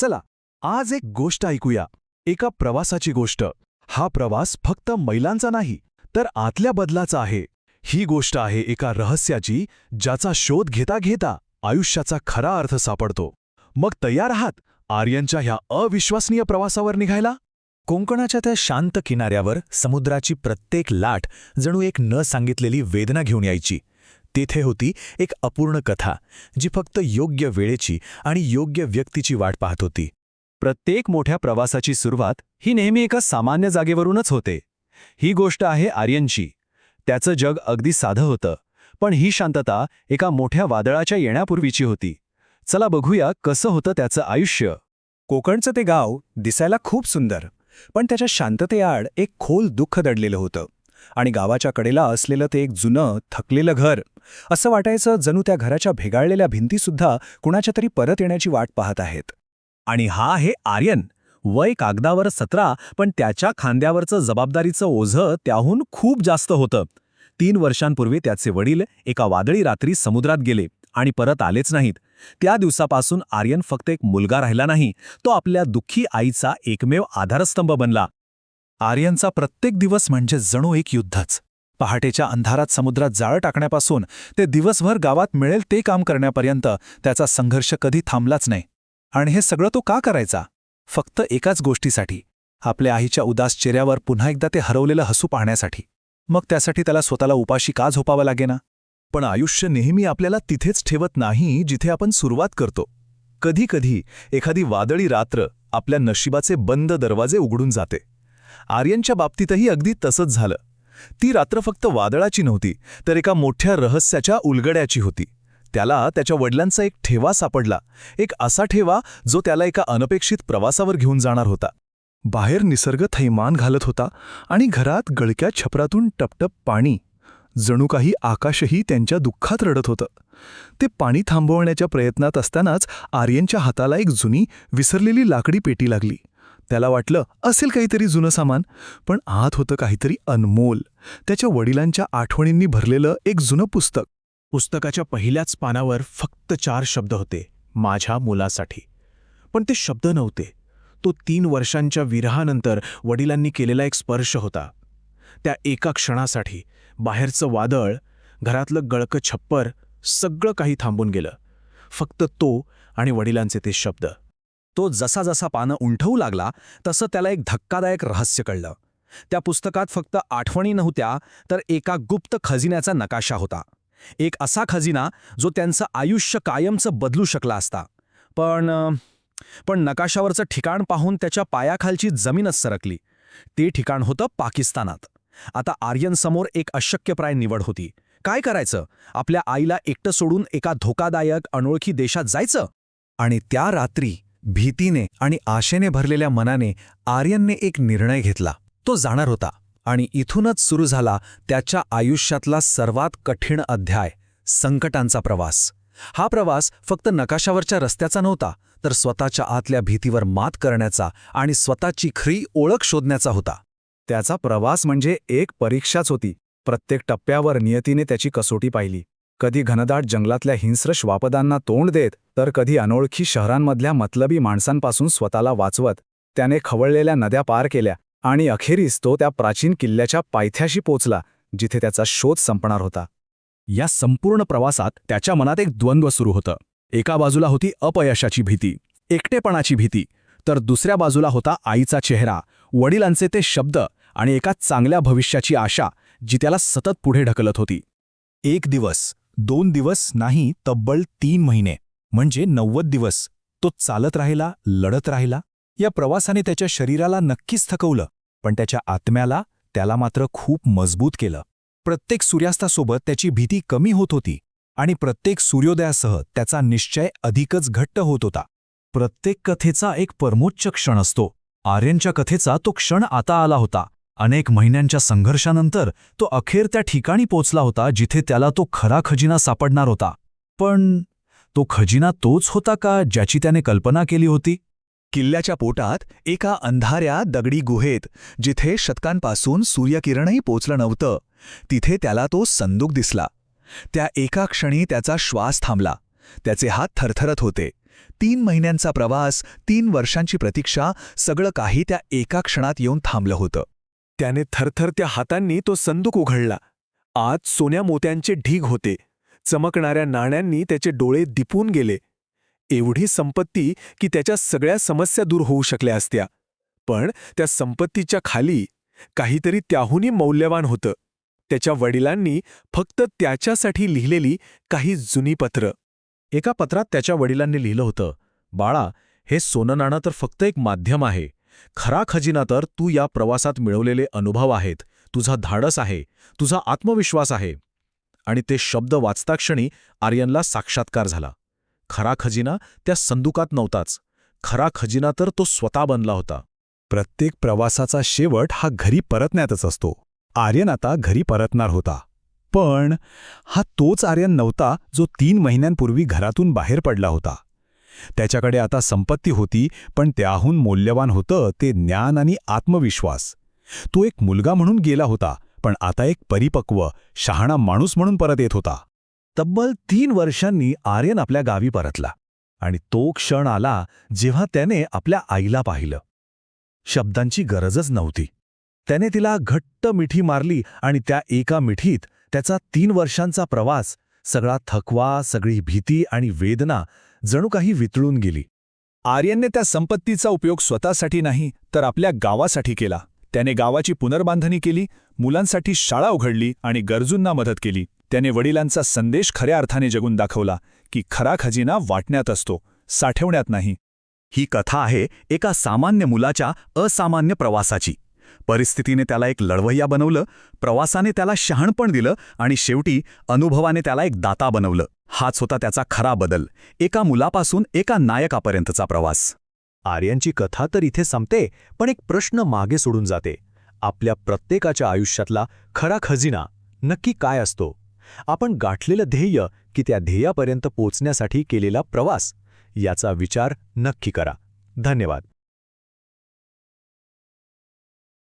चला आज एक गोष्ट ऐकूया, एका प्रवासाची गोष्ट. हा प्रवास फक्त मैलांचा नाही तर आतल्या बदलाचा आहे. ही गोष्ट आहे एका रहस्याची, ज्याचा शोध घेता घेता आयुष्याचा खरा अर्थ सापडतो. मग तयार आहात आर्यनच्या ह्या अविश्वसनीय प्रवासावर निघायला? कोकणाच्या त्या शांत किनाऱ्यावर समुद्राची प्रत्येक लाट जणू एक न सांगितलेली वेदना घेऊन यायची. तेथे होती एक अपूर्ण कथा, जी फक्त योग्य वेळेची आणि योग्य व्यक्तीची वाट पाहत होती. प्रत्येक मोठ्या प्रवासाची सुरुवात ही नेहमी एका सामान्य जागेवरूनच होते. ही गोष्ट आहे आर्यनची. त्याचं जग अगदी साधं होतं, पण ही शांतता एका मोठ्या वादळाच्या येण्यापूर्वीची होती. चला बघूया कसं होतं त्याचं आयुष्य. कोकणचं ते गाव दिसायला खूप सुंदर, पण त्याच्या शांततेआड एक खोल दुःख दडलेलं होतं. आणि गावाच्या कडेला असलेलं ते एक जुनं थकलेलं घर, असं वाटायचं जणू त्या घराच्या भेगाळलेल्या भिंतीसुद्धा कुणाच्या तरी परत येण्याची वाट पाहत आहेत. आणि हा आहे आर्यन. वय कागदावर 17, पण त्याच्या खांद्यावरचं जबाबदारीचं ओझं त्याहून खूप जास्त होतं. 3 वर्षांपूर्वी त्याचे वडील एका वादळी रात्री समुद्रात गेले आणि परत आलेच नाहीत. त्या दिवसापासून आर्यन फक्त एक मुलगा राहिला नाही, तो आपल्या दुःखी आईचा एकमेव आधारस्तंभ बनला. आर्यनचा प्रत्येक दिवस म्हणजे जणू एक युद्धच. पहाटेच्या अंधारात समुद्रात जाळं टाकण्यापासून ते दिवसभर गावात मिळेल ते काम करण्यापर्यंत त्याचा संघर्ष कधी थांबलाच नाही. आणि हे सगळं तो का करायचा? फक्त एकाच गोष्टीसाठी, आपल्या आईच्या उदास चेहऱ्यावर पुन्हा एकदा ते हरवलेलं हसू पाहण्यासाठी. मग त्यासाठी त्याला स्वतःला उपाशी का झोपावं लागेना? पण आयुष्य नेहमी आपल्याला तिथेच ठेवत नाही जिथे आपण सुरुवात करतो. कधी कधी एखादी वादळी रात्र आपल्या नशिबाचे बंद दरवाजे उघडून जाते. आर्यनच्या बाबतीतही अगदी तसंच झालं. ती रात्र फक्त वादळाची नव्हती, तर एका मोठ्या रहस्याच्या उलगड्याची होती. त्याला त्याच्या वडिलांचा एक ठेवा सापडला, एक असा ठेवा जो त्याला एका अनपेक्षित प्रवासावर घेऊन जाणार होता. बाहेर निसर्ग थैमान घालत होता आणि घरात गळक्या छपरातून टपटप पाणी. जणू काही आकाशही त्यांच्या दुःखात रडत होतं. ते पाणी थांबवण्याच्या प्रयत्नात असतानाच आर्यनच्या हाताला एक जुनी विसरलेली लाकडी पेटी लागली. त्याला वाटलं असेल काहीतरी जुनं सामान, पण आत होतं काहीतरी अनमोल. त्याच्या वडिलांच्या आठवणींनी भरलेलं एक जुनं पुस्तक. पुस्तकाच्या पहिल्याच पानावर फक्त 4 शब्द होते, माझ्या मुलासाठी. पण ते शब्द नव्हते. तो 3 वर्षांच्या विरहानंतर वडिलांनी केलेला एक स्पर्श होता. त्या एका क्षणासाठी बाहेरचं वादळ, घरातलं गळकं छप्पर, सगळं काही थांबून गेलं. फक्त तो आणि वडिलांचे ते शब्द. तो जसा जसा पानं उंठवू लागला तसं त्याला एक धक्कादायक रहस्य कळलं. त्या पुस्तकात फक्त आठवणी नव्हत्या, तर एका गुप्त खजिन्याचा नकाशा होता. एक असा खजिना जो त्यांचं आयुष्य कायमचं बदलू शकला असता. पण नकाशावरचं ठिकाण पाहून त्याच्या पायाखालची जमीनच सरकली. ते ठिकाण होतं पाकिस्तानात. आता आर्यनसमोर एक अशक्यप्राय निवड होती. काय करायचं? आपल्या आईला एकटं सोडून एका धोकादायक अनोळखी देशात जायचं? आणि त्या रात्री भीतीने आणि आशेने भरलेल्या मनाने आर्यनने एक निर्णय घेतला. तो जाणार होता. आणि इथूनच सुरू झाला त्याच्या आयुष्यातला सर्वात कठीण अध्याय, संकटांचा प्रवास. हा प्रवास फक्त नकाशावरच्या रस्त्याचा नव्हता, तर स्वतःच्या आतल्या भीतीवर मात करण्याचा आणि स्वतःची खरी ओळख शोधण्याचा होता. त्याचा प्रवास म्हणजे एक परीक्षाच होती. प्रत्येक टप्प्यावर नियतीने त्याची कसोटी पाहिली. कधी घनदाट जंगलातल्या हिंस्र श्वापदांना तोंड देत, तर कधी अनोळखी शहरांमधल्या मतलबी माणसांपासून स्वतःला वाचवत त्याने खवळलेल्या नद्या पार केल्या. आणि अखेरीस तो त्या प्राचीन किल्ल्याच्या पायथ्याशी पोचला, जिथे त्याचा शोध संपणार होता. या संपूर्ण प्रवासात त्याच्या मनात एक द्वंद्व सुरू होतं. एका बाजूला होती अपयशाची भीती, एकटेपणाची भीती, तर दुसऱ्या बाजूला होता आईचा चेहरा, वडिलांचे ते शब्द आणि एका चांगल्या भविष्याची आशा, जी त्याला सतत पुढे ढकलत होती. 1 दिवस, 2 दिवस नाही, तब्बल 3 महिने, म्हणजे 90 दिवस तो चालत राहिला, लढत राहिला. या प्रवासाने त्याच्या शरीराला नक्कीच थकवलं, पण त्याच्या आत्म्याला त्याला मात्र खूप मजबूत केलं. प्रत्येक सूर्यास्तासोबत त्याची भीती कमी होत होती आणि प्रत्येक सूर्योदयासह त्याचा निश्चय अधिकच घट्ट होत होता. प्रत्येक कथेचा एक परमोच्च क्षण असतो. आर्यनच्या कथेचा तो क्षण आता आला होता. अनेक महिन्यांच्या संघर्षानंतर तो अखेर त्या ठिकाणी पोचला होता जिथे त्याला तो खरा खजिना सापडणार होता. पण तो खजिना तोच होता का ज्याची त्याने कल्पना केली होती? किल्ल्याच्या पोटात एका अंधाऱ्या दगडी गुहेत, जिथे शतकांपासून सूर्यकिरणही पोचलं नव्हतं, तिथे त्याला तो संदूक दिसला. त्या एका क्षणी त्याचा श्वास थांबला. त्याचे हात थरथरत होते. 3 महिन्यांचा प्रवास, 3 वर्षांची प्रतीक्षा, सगळं काही त्या एका क्षणात येऊन थांबलं होतं. त्याने थरथरत्या हातांनी तो संदूक उघडला. आत सोन्या मोत्यांचे ढीग होते. चमकणाऱ्या नाण्यांनी त्याचे डोळे दिपून गेले. एवढी संपत्ती की त्याच्या सगळ्या समस्या दूर होऊ शकल्या असत्या. पण त्या संपत्तीच्या खाली काहीतरी त्याहूनही मौल्यवान होतं. त्याच्या वडिलांनी फक्त त्याच्यासाठी लिहिलेली काही जुनी पत्र. एका पत्रात त्याच्या वडिलांनी लिहिलं होतं, बाळा, हे सोनं नाणं तर फक्त एक माध्यम आहे. खरा खजिना तर तू या प्रवासात मिळवलेले अनुभव आहेत, तुझा धाडस आहे, तुझा आत्मविश्वास आहे. आणि ते शब्द वाचताक्षणी आर्यनला साक्षात्कार झाला. खरा खजिना त्या संदुकात नव्हताच. खरा खजिना तर तो स्वतः बनला होता. प्रत्येक प्रवासाचा शेवट हा घरी परतण्यातच असतो. आर्यन आता घरी परतणार होता. पण हा तोच आर्यन नव्हता जो 3 महिन्यांपूर्वी घरातून बाहेर पडला होता. त्याच्याकडे आता संपत्ती होती, पण त्याहून मौल्यवान होतं ते ज्ञान आणि आत्मविश्वास. तो एक मुलगा म्हणून गेला होता, पण आता एक परिपक्व, शहाणा माणूस म्हणून परत येत होता. तब्बल 3 वर्षांनी आर्यन आपल्या गावी परतला. आणि तो क्षण आला जेव्हा त्याने आपल्या आईला पाहिलं. शब्दांची गरजच नव्हती. त्याने तिला घट्ट मिठी मारली आणि त्या एका मिठीत त्याचा 3 वर्षांचा प्रवास, सगळा थकवा, सगळी भीती आणि वेदना जणू काही वितळून गेली. आर्यनने त्या संपत्तीचा उपयोग स्वतःसाठी नाही तर आपल्या गावासाठी केला. त्याने गावाची पुनर्बांधणी केली, मुलांसाठी शाळा उघडली आणि गरजूंना मदत केली. त्याने वडिलांचा संदेश खऱ्या अर्थाने जगून दाखवला की खरा खजिना वाटण्यात असतो, साठवण्यात नाही. ही कथा आहे एका सामान्य मुलाच्या असामान्य प्रवासाची. परिस्थितीने त्याला एक लढवय्या बनवलं, प्रवासाने त्याला शहाणपण दिलं आणि शेवटी अनुभवाने त्याला एक दाता बनवलं. हाच होता त्याचा खरा बदल, एका मुलापासून एका नायकापर्यंतचा प्रवास. आर्यनची कथा तर इथे संपते, पण एक प्रश्न मागे सोडून जाते. आपल्या प्रत्येकाच्या आयुष्यातला खरा खजिना नक्की काय असतो? आपण गाठलेलं ध्येय की त्या ध्येयापर्यंत पोचण्यासाठी केलेला प्रवास, याचा विचार नक्की करा. धन्यवाद.